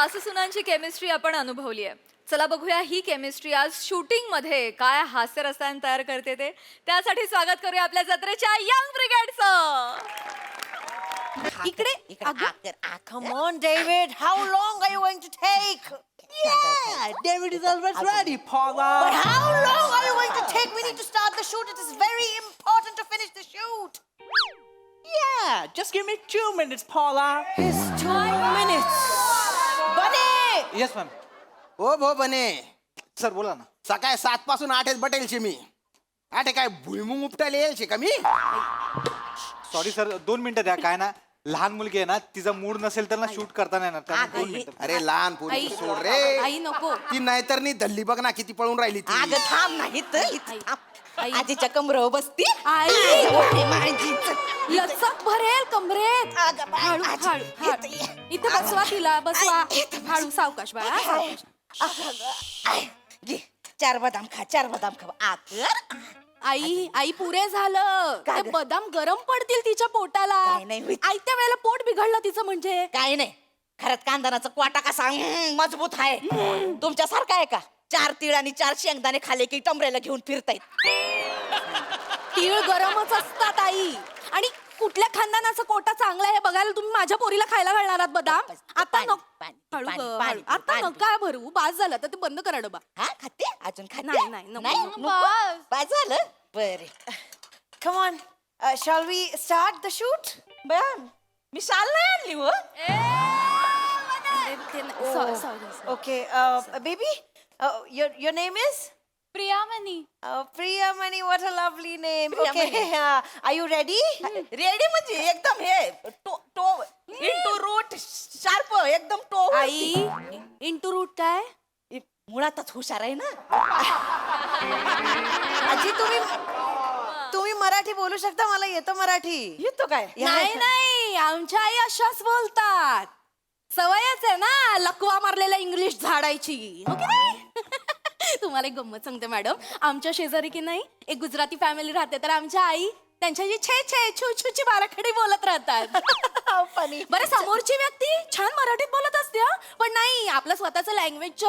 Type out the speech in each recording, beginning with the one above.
सासू-सुनांची chemistry आपण अनुभवली आहे. चला बघूया ही केमिस्ट्री आज शूटिंग मध्ये काय हास्यरसायन तयार करते ते. त्यासाठी स्वागत करूया आपल्या जत्रेच्या यंग ब्रिगेडचं. इकडे Come on, David. How long are you going to take? Yeah, David is always ready, Paula. But how long are you going to take? We need to start the shoot. It is very important to finish the shoot. Yeah, just give me 2 minutes, Paula. It's 2 minutes. Bunny! Yes ma'am. हो बने sir बोला ना. सकाळी 7 पासून 8 बटेलशी मी 8 काय भुईमुंग उपटायला येईल का मी. सॉरी सर 2 मिनिटं द्या. काय ना लहान मुलगी आहे ना तिचा मूड नसेल तर ना शूट करता नाही येणार त्यामुळे 2 मिनिटं. अरे लहान पोरी आई, सोड रे. आई नको. ती नाहीतर नी धल्ली बघ ना किती पळून राहिली ती. अगं थांब नाही तर इथं थांब. आई. आजीच्या कमरवर बसती. आई माझीच. लचक भरेल कमरेत. अगं बाई, हळू आजी, हळू हळू. इथे बसवा तिला बसवा. हळू सावकाश बाळा सावकाश. घे 4 बदाम खा 4 बदाम खा. आकर आई आई पुरे झालं. काय ते गं? बदाम गरम पडतील तिच्या पोटाला. काय नाही होत. आयत्या वेळेला पोट बिघडलं तिचं म्हणजे. काय नाही खरंच कांदनाचा क्वाटा कसा मजबूत आहे तुमच्यासारखा आहे का. 4 तीळ आणि 4 शेंगदाणे खाले की टमरेला घेऊन फिरतायत. तीळ गरमच असतात आई. आणि कुठल्या खानदानाचा कोटा चांगला आहे बघायला तुम्ही माझ्या पोरीला खायला घालणार आहात बदाम. आता पाणी, नको. पाणी, हळू पाणी, गं, पाणी, हळू. आता पाणी. नका भरू. बास झालं तर ते बंद करा डबा. हा खाते अजून खाते नाही, नाही, नको, नको. नको? बस झालं बरे. Come on, shall we start the shoot? बरं मी शाल नाही आणली हो. Sorry. Okay, baby, your name is? प्रियामणी. Priyamani, what a lovely name. Okay, Priyamani. are you ready? Ready म्हणजे एकदम हे टो इंटू रूट शार्प एकदम टो आई इंटू रूट काय? मुळातच हुशार आहे ना. आजी तुम्ही मराठी बोलू शकता. मला येतं मराठी. येतो काय नाही नाही आमच्या आई अशाच बोलतात. सवयच आहे ना लकवा मारलेला इंग्लिश झाडायची. हो की नाही? तुम्हाला एक गंमत सांगते मॅडम. आमच्या शेजारी की नाही एक गुजराती फॅमिली राहते तर आमच्या आई त्यांच्याशी छे छे छू छूची बाराखडी बोलत राहतात. Funny. बरं समोरची व्यक्ती छान मराठीत बोलत असते हं. पण नाही आपलं स्वतःचं लँग्वेज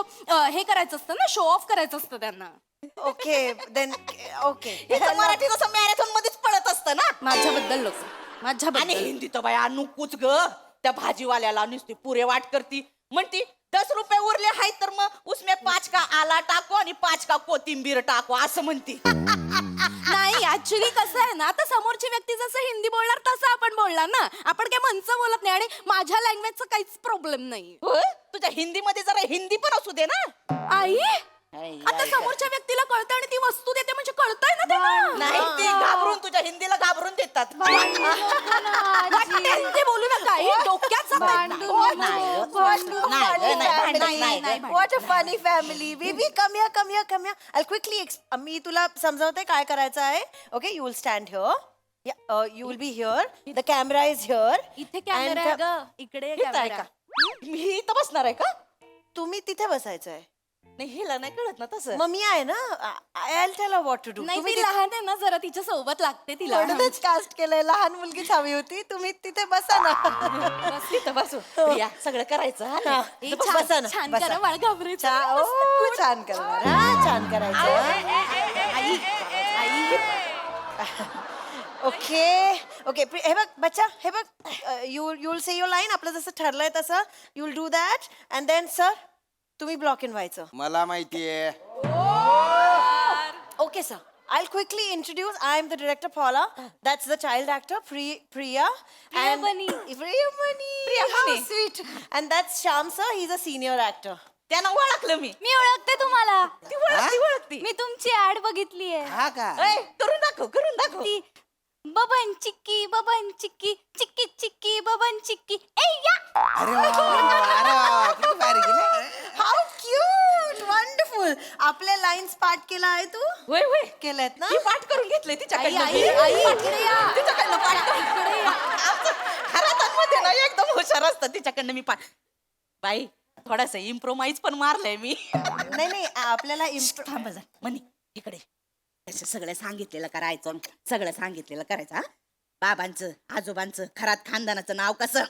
हे करायचं असतं ना शो ऑफ करायचं असतं त्यांना. Okay, then okay. इथं मराठी कसं मॅरेथॉन मध्येच पळत असतं ना. माझ्याबद्दल लोक आणि माझ्याबद्दल. हिंदी तर बाया नुकूच ग. त्या भाजीवाल्याला नुसती पुरे वाट करती म्हणती 10 रुपये उरले आहेत तर मग उसमे 5 का आला टाको आणि 5 का कोथिंबीर टाको असं म्हणती. नाही ऍक्च्युली कसं आहे ना आता समोरची व्यक्ती जसं हिंदी बोलणार तसं आपण बोलणार ना. आपण काय म्हणचं बोलत नाही आणि माझ्या लँग्वेजचा काहीच प्रॉब्लेम नाही. होय? तुझ्या हिंदी मध्ये जरा हिंदी पण असू दे ना. आई आई, आता आई, समोरच्या व्यक्तीला कळतं आणि ती वस्तू देते म्हणजे कळतंय ना त्यांना. नाही ती घाबरून तुझ्या हिंदीला घाबरून देतात. वाटेल ते बोलू नका. हे डोक्यात जातंय. नाही. What a funny family. Baby, come here. I'll quickly मी तुला समजावते काय करायचं आहे. Okay, you will stand here. Yeah, you will be here. The camera is here. इथे कॅमेरा आहे ग. इकडे इथं आहे कॅमेरा. का? मी इथं बसणार आहे का. तुम्ही तिथे बसायचं आहे. नाही हिला नाही कळत ना तसं. मग मी आहे ना. I'll tell her what to do. नाही तुम्ही ती लहान आहे ना जरा तिच्या सोबत लागते तिला. म्हणूनच कास्ट केलंय. लहान मुलगीच हवी होती. तुम्ही तिथे बसा ना. तिथं बसू प्रिया, सगळं करायचं हा ना? ए, बसा छान ना, छान बसा. करा बाळ घाबरायचं नाही. ओ, छान करणार. हा छान करायचं. आई आई ओके हे बघ बच्चा हे बघ. You will say your line. आपलं जसं ठरलंय तसं you will do that and then sir तुम्ही ब्लॉक इन व्हायचं. मला माहितीये. Okay, sir. I'll quickly introduce. I am the director, Paula. That's the child actor, Priya. Priyamani. Priyamani. How sweet. And that's Shyam, sir. He's a senior actor. त्यानं ओळखलं मी. मी ओळखते तुम्हाला. ती ओळखती. मी तुमची ऍड बघितली आहे. हा का. ऐ, करून दाखव. ती बबन चिक्की चिक्की चिक्की बबन चिक्की ए या. अरे वा, किती भारी गेले. How cute. Wonderful. आपले लाईन्स पाठ केला आहे तू. होय केलेत ना. ती पाठ करून घेतलंय आई तिच्याकडनं. आई आई इकडे या. तिच्याकडनं पाठ करून. इकडे या. घरात ना एकदम हुशार असतं तिच्याकडनं मी पाठ. बाई थोडासा इम्प्रोमाइज पण मारलंय मी. नाही आपल्याला थांबा जा म्हणे इकडे. त्याचं सगळं सांगितलेलं करायचं. सगळं सांगितलेलं करायचं. हा बाबांचं आजोबांचं खरात खानदानाचं नाव कसं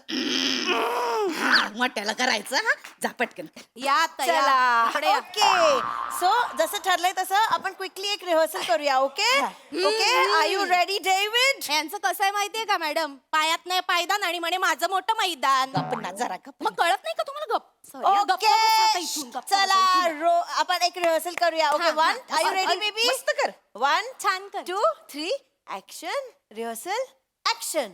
मोठ्याला करायचं. हा जा पटकन या आता, या. चला इकडे या. ओके सो जसं ठरलंय तसं आपण क्विकली एक रिहर्सल करूया okay okay are you ready David यांचं कसं आहे माहितीये का मॅडम, पायात नाही पायदान आणि म्हणे माझं मोठं मैदान. गप्प ना जरा गप्प मग कळत नाही का तुम्हाला? गप Sorry, गप्प बसा आता इथून, ओके गप्प चला बसा इथून. आपण एक रिहर्सल करूया ओके हा, वन हा. आर यू रेडी बेबी मस्त कर. वन छान कर. 2 3 ऍक्शन रिहर्सल ऍक्शन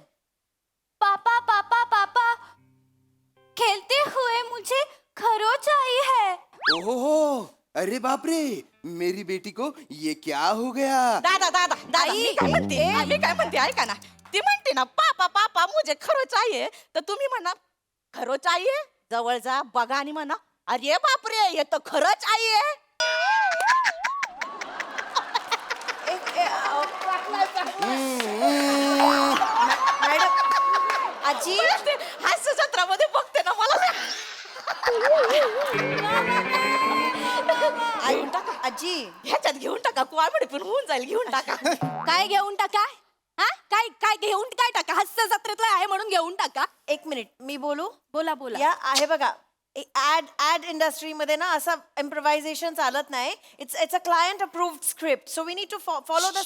पापा पापा पापा खेलते हुए मुझे खरोच आई है. ओहो अरे बाप रे मेरी बेटी को ये क्या हो गया दादा दादा दादा मी काय म्हणते ऐका ना ती म्हणते ना पापा पापा मुझे खरो चाहिए तर तुम्ही म्हणा खरो चाहिए जवळ जा बघा आणि म्हणा अरे बापरे हे तर खरंच आई आहे मॅडम आजी हास्य जत्रामध्ये बघते ना मला घेऊन टाका आजी ह्याच्यात घेऊन टाका कॉमेडी पण होऊन जाईल घेऊन टाका काय घेऊन टाका? हा काय काय घेऊन काय टाका? हास्य जत्रेतलं आहे म्हणून घेऊन टाका. एक मिनिट मी बोलू बोला बोला. या आहे बघा ऍड इंडस्ट्रीमध्ये ना असं इम्प्रोव्हायझेशन चालत नाही it's a client approved script so we need to follow the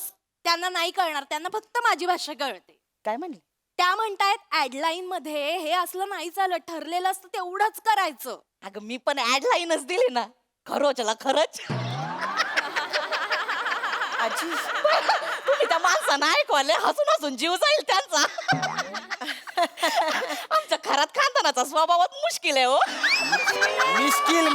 त्यांना नाही कळणार, त्यांना फक्त माझी भाषा कळते. काय म्हणली त्या म्हणतायत ऍडलाईन मध्ये हे असलं नाही चालत, ठरलेलं असतं तेवढंच करायचं. अगं मी पण ऍड लाईनच दिली ना खरोचला खरंच आजी तुम्ही त्या माणसानं ऐकवाले हसून हसून जीव जाईल त्यांचा आमच्या घरात खानदानाचा स्वभावात मुश्किल आहे हो मिस्किल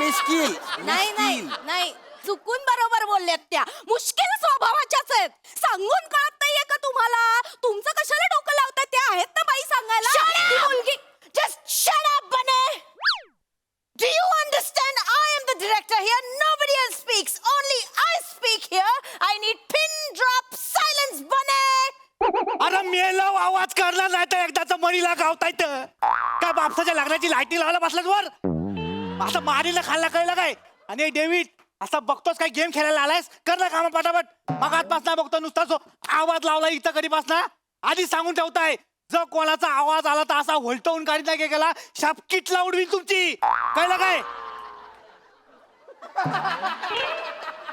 नाही नाही नाही चुकून बरोबर बोलल्यात त्या. मुश्किल स्वभावाच्याच आहेत. सांगून कळत नाहीये का तुम्हाला? तुमचं कशाला डोकं लावताय? त्या आहेत ना बाई सांगायला. ती मुलगी just shut up बने do you understand I am the director here nobody else speaks only I speak here I need pin drop silence बने अरे मेलो आवाज करणार नाही तर एकदाच मरीला गावता येतं काय बापसाच्या लग्नाची लाईटी लावायला बसलाच वर असं मारीला खाल्ला कळलं काय? आणि डेव्हिड असं बघतोस काय गेम खेळायला आलायस? कर ना कामा पटापट मगातपासना बघतो नुसताच आवाज लावला इथं कधीपासना आधी सांगून ठेवताय जर कोणाचा आवाज आला तर असा होलटवून काढी नाही गेला शापकीटला उडवीन तुमची कळलं काय?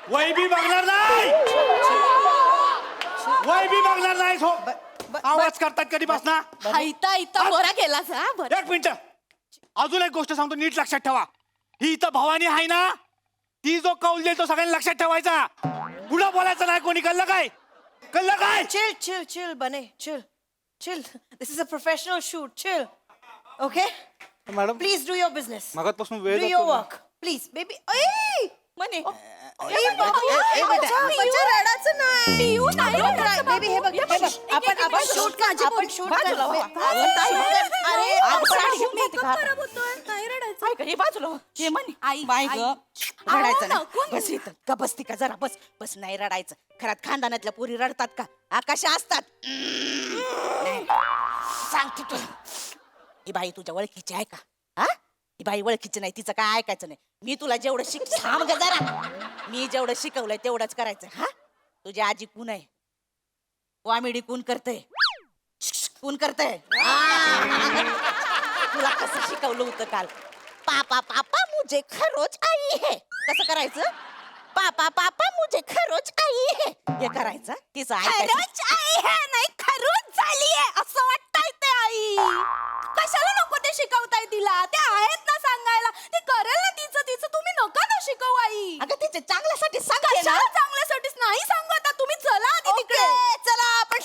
वैबी बघणार नाही वैबी बघणार नाही हो. आवाज करतात कधीपासना हायता इथं बरा गेला जा बरं. एक मिनिट अजून एक गोष्ट सांगतो नीट लक्षात ठेवा ही इथं भवानी आहे ना ती जो कौल देईल तो सगळ्यांनी लक्षात ठेवायचा पुढं बोलायचं नाही कोणी कळलं काय chill बने chill this is a professional shoot chill okay madam please do your business मगातपासून वेळ do जातो your ना. work please baby ay म्हणे बच्चा रडायचं नाही पिऊ नाही Don't cry, रडायचं baby, हे बघ, बाबू. हे बघ. आपण शूट आपण शूट बाजूला व्हा. अरे साडी घेऊन येते का? खराब होतोय, नाही रडायचं. ऐका हे बाजूला हो. हे म्हणे आई, बाई आई. ग अहो, रडायचं नको. नाही बस इथं का बसती का जरा बस बस नाही रडायचं खरात खानदानातल्या पोरी रडतात का आकाश असतात सांगते तुला ही बाई तुझ्या ओळखीची आहे का हा ही बाई ओळखीची नाही तिचं काय ऐकायचं नाही मी तुला जेवढं थांब ग जरा मी जेवढं शिकवलंय तेवढंच करायचं हा तुझी आजी कोण आहे कॉमेडी कोण करते कोण करते तुला कसं शिकवलं होतं काल पापा पापा मुझे खरोच आई है कसं करायचं पापा पापा मुझे खरोच आई है हे करायचं तिचं ऐकायचं खरंच आई है नाही खरूच झालीये असं वाटतंय ते आई. कशाला नको ते शिकवताय तिला? ते आहेत ना सांगायला, ते करेल ना तिचं तुम्ही नका ना शिकवू आई. अगं तिच्या चांगल्यासाठी सांगते ना कशाला चांगल्यासाठीच नाही सांगत आहे. तुम्ही चला आधी तिकडे. ओके चला आपण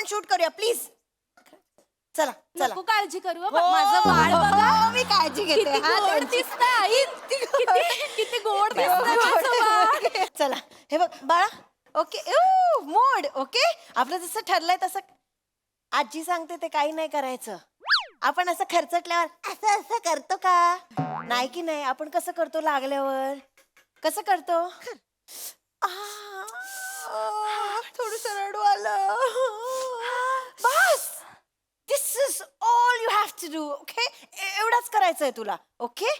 शूट करूया प्लीज चला चला नको काळजी करू हं. हो, माझं बाळ बघा हो, मी काळजी घेते किती हा, गोड त्यांची. दिसतंय आई. किती गोड दिसतंय माझं बाळ. चला हे बघ बाळा ओके मोड ओके आपलं जसं ठरलंय तसं आजी सांगते ते काही नाही करायचं आपण असं खर्चटल्यावर असं असं करतो का नाही की नाही आपण कसं करतो लागल्यावर कसं करतो थोडस रडू आलं बस this is all you have to do okay एवढाच करायचंय तुला ओके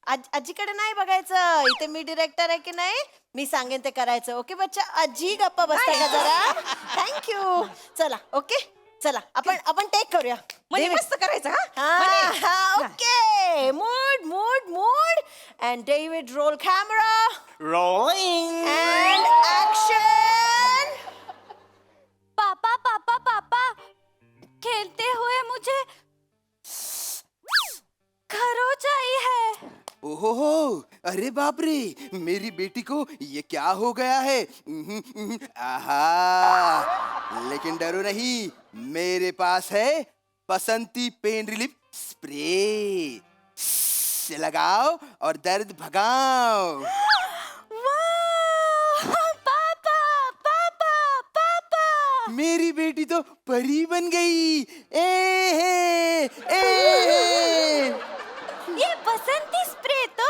आजीकडे नाही बघायचं इथे मी डिरेक्टर आहे की नाही मी सांगेन ते करायचं ओके बच्चा आजी गप्पा बसता का जरा थँक्यू चला ओके चला आपण टेक करूया म्हणजे डेव्हिड. मस्त करायचं हा, म्हणे. हा, okay mood mood mood and David roll camera Rolling. And action. पापा पापा पापा खेलते हुए मुझे खरोच आई है। ओहो, अरे बाप रे, मेरी बेटी को ये क्या हो गया है? आहा, लेकिन डरो नहीं, मेरे पास है बसंती पेन रिलीफ स्प्रे। से लगाओ और दर्द भगाओ। पापा पापा पापा मेरी बेटी तो परी बन गई। ए ये बसंती स्प्रे तो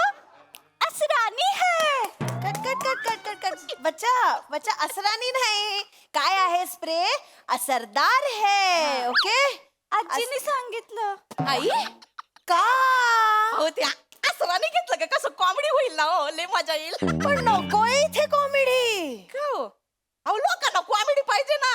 असरानी है। Cut cut cut cut cut cut बच्चा असरानी नाही, काय आहे स्प्रे असरदार है. ओके आजीने सांगितलं। आई का हो त्या असराने घेतलं का कसं कॉमेडी होईल ना हो लय मजा येईल पण नको इथे कॉमेडी. का हो अहो लोकांना कॉमेडी पाहिजे ना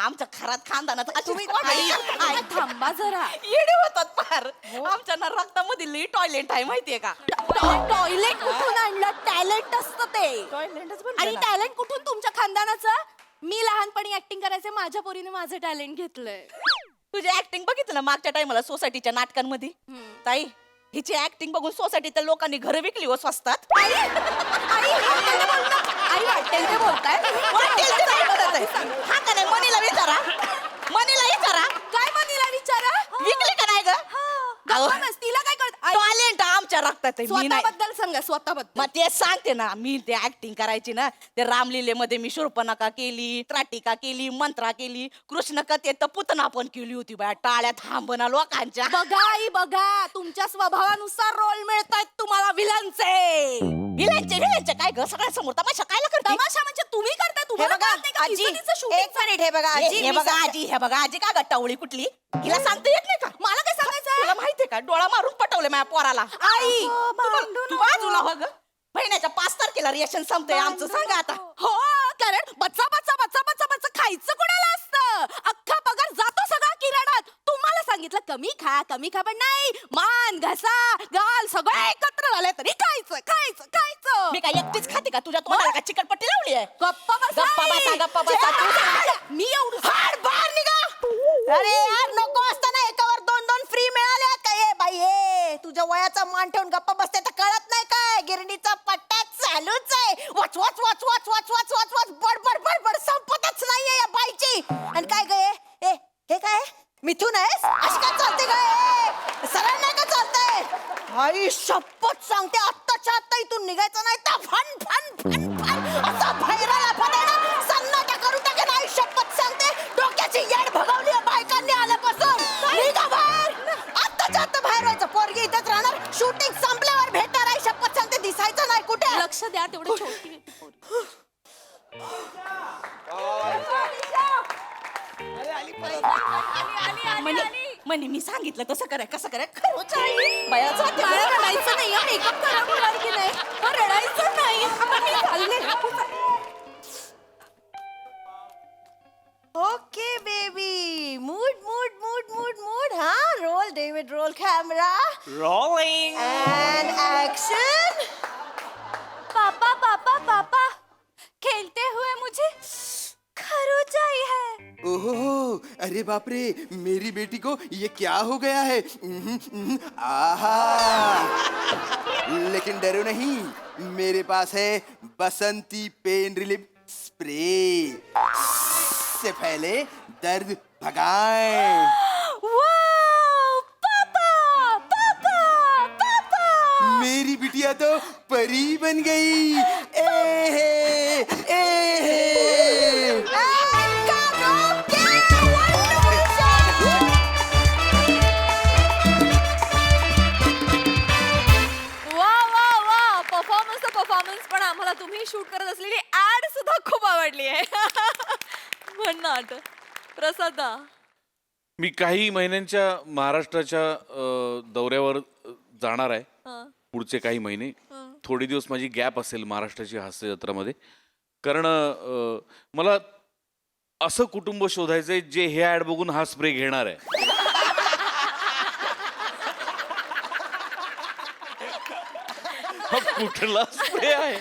आमच्या घरात खानदानात तुम्ही आई थांबा जरा। येडे होतात फार आमच्या ना रक्तामध्ये लई टॉयलेट आहे माहितीये का टॉयलेट कुठून आणलं? टॅलेंट असतं ते। टॉयलेटच आणि टॅलेंट कुठून तुमच्या खानदानाचं? मी लहानपणी ऍक्टिंग करायचे, माझ्या पोरीने माझं टॅलेंट घेतलंय। तुझी ऍक्टिंग बघितलं ना मागच्या टाइमला सोसायटीच्या नाटकांमध्ये ताई हिची ऍक्टिंग बघून सोसायटीच्या लोकांनी घरं विकली हो स्वस्तात आई आई वाटेल ते बोलताय। वाटेल ते नाही बोलत आहे. हा का नाही मनीला विचारा काय मनीला विचारा? विकली का नाही ग गप्पा बस, तिला काय कळत? आई, टॉयलेट आमच्या रक्तात आहे मी नाही स्वतःबद्दल सांगा, स्वतःबद्दल। मग ते सांगते ना मी ते ऍक्टिंग करायची ना ते रामलीलेमध्ये मी शूर्पणखा केली त्राटिका केली मंत्रा केली कृष्ण कथेत तर पुतना पण केली होती बाया टाळ्या थांबना लोकांच्या बघा आई बघा, तुमच्या स्वभावानुसार रोल मिळतायत तुम्हाला विलनचे। विलांचे काय ग सगळ्यांसमोर तमाशा कायला करते तमाशा म्हणजे तुम्ही करताय, हे तुम्हाला बघा कळत नाही का? आजी, इज्जतीचं shooting एक मिनिट हे बघा आजी, हे मी बघा सांगते. आजी हे बघा आजी का गट्टावळी कुठली हिला सांगता येत नाही का मला काय सांगायचं? तुला माहितीये का डोळा मारून पटवले माझ्या पोराला आई तू बाजूला हो ग महिन्याच्या 5 तारखेला रिएक्शन संपतंय आमचं सांगा आता हो, कारण बच्चा बच्चा बच्चा बच्चा बच्चा खायचं कोणाला असतं? अख्खा पगार जातो सगळा किराणात। तुम्हाला सांगितलं कमी खा पण नाही, मान घसा गाल सगळं एकत्र झालं तरी खायचं। मी काय एकटीच खाते का तुझ्या तोंडाला का चिकटपट्टी लावली आहे गप्पा बसा आई. गप्पा बसा मी एवढं हाड बाहेर निघा. अरे यार नको असताना एकावर 2-2 फ्री मिळाले काय बाई हे तुझ्या वयाचा मान ठेवून गप्पा बसते तर कळत नाही काय गिरणीचा पट्टा चालूच आहे. वाच वाच वाच वाच वाच वाच वाच वाच बड बड बड संपतच नाहीये या बाईची. आणि काय गे हे काय मिथून आहेस अशी काय चालते काय सरळ नाही का चालतंय? आई शपथ सांगते आत्ताच्या आत्ता इथून निघायचं नाही तर फन फन फन फन असा भैराला फनेना सन्नाटा करून टाकेन. आई शपथ सांगते डोक्याची येड भगवली आहे बायकांनी आल्यापासून. निघा बाहेर आत्ताच्या आत्ता बाहेर व्हायचं. पोरगी इथेच राहणार, शूटिंग संपल्यावर भेटणार. आई शपथ सांगते दिसायचं नाही कुठे. लक्ष द्या तेवढी छोटी आहे ती पोरगी. म्हणे मी सांगितलं तसं कराय कसं कराय खरंच आई बया जाते मला रडायचं नाही, मेकअप करा म्हणाल की नाही? मग रडायचं नाही. आता मी चालले. Okay baby mood mood mood mood mood हा roll David roll camera Rolling. And action. पापा पापा पापा खेलते हुए मुझे खरोच आई है। ओहो, अरे बाप रे, मेरी बेटी को ये क्या हो गया है? आहा, लेकिन डरो नहीं, मेरे पास है बसंती पेन रिलीफ स्प्रे। से पहले दर्द भगाएं। वाव, पापा पापा पापा मेरी बिटिया तो परी बन गई। ए हे, ए हे। वा वा वा परफॉर्मन्स पण आम्हाला तुम्ही शूट करत असलेली ऍड सुद्धा खूप आवडली आहे. म्हण ना आठ प्रसादा. मी काही महिन्यांच्या महाराष्ट्राच्या दौऱ्यावर जाणार आहे पुढचे काही महिने. थोडे दिवस माझी गॅप असेल महाराष्ट्राची हास्य जत्रामध्ये, कारण मला असं कुटुंब शोधायचंय जे हे ऍड बघून हा स्प्रे घेणार आहे. हा कुठला स्प्रे आहे?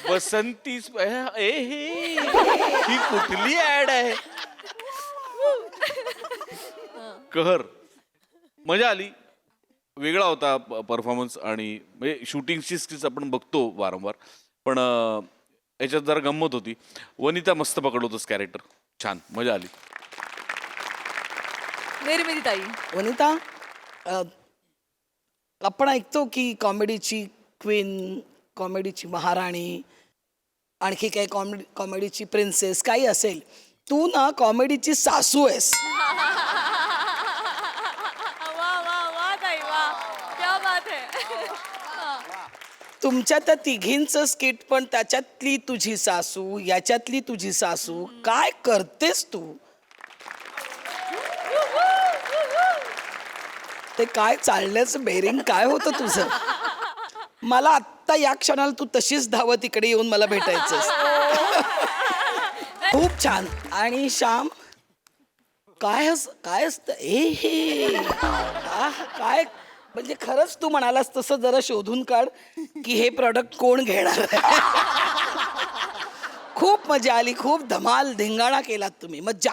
बसंती स्प्रे. ए हे, ही कुठली ऍड आहे? कहर. मजा आली. वेगळा होता परफॉर्मन्स आणि म्हणजे शूटिंगची स्किल्स आपण बघतो वारंवार, पण याच्यात जरा गंमत होती. वनिता मस्त पकडलं होतंस कॅरेक्टर. छान, मजा आली. निर्मिती ताई. वनिता, आपण ऐकतो की कॉमेडीची क्वीन, कॉमेडीची महाराणी, आणखी काही कॉमेडीची प्रिन्सेस काही असेल, तू ना कॉमेडीची सासू आहेस. तुमच्या त्या तिघींचं स्किट पण त्याच्यातली तुझी सासू, याच्यातली तुझी सासू, काय करतेस तू? ते काय चालण्याचं बेरिंग काय होतं तुझं? मला आत्ता या क्षणाला तू तशीच धावत इकडे येऊन मला भेटायचंस. खूप छान. आणि श्याम, काय असतं ए हे काय, म्हणजे खरंच तू म्हणालास तसं जरा शोधून काढ की हे प्रॉडक्ट कोण घेणार आहे. खूप मजा आली, खूप धमाल धिंगाणा केलात तुम्ही, मज्जा.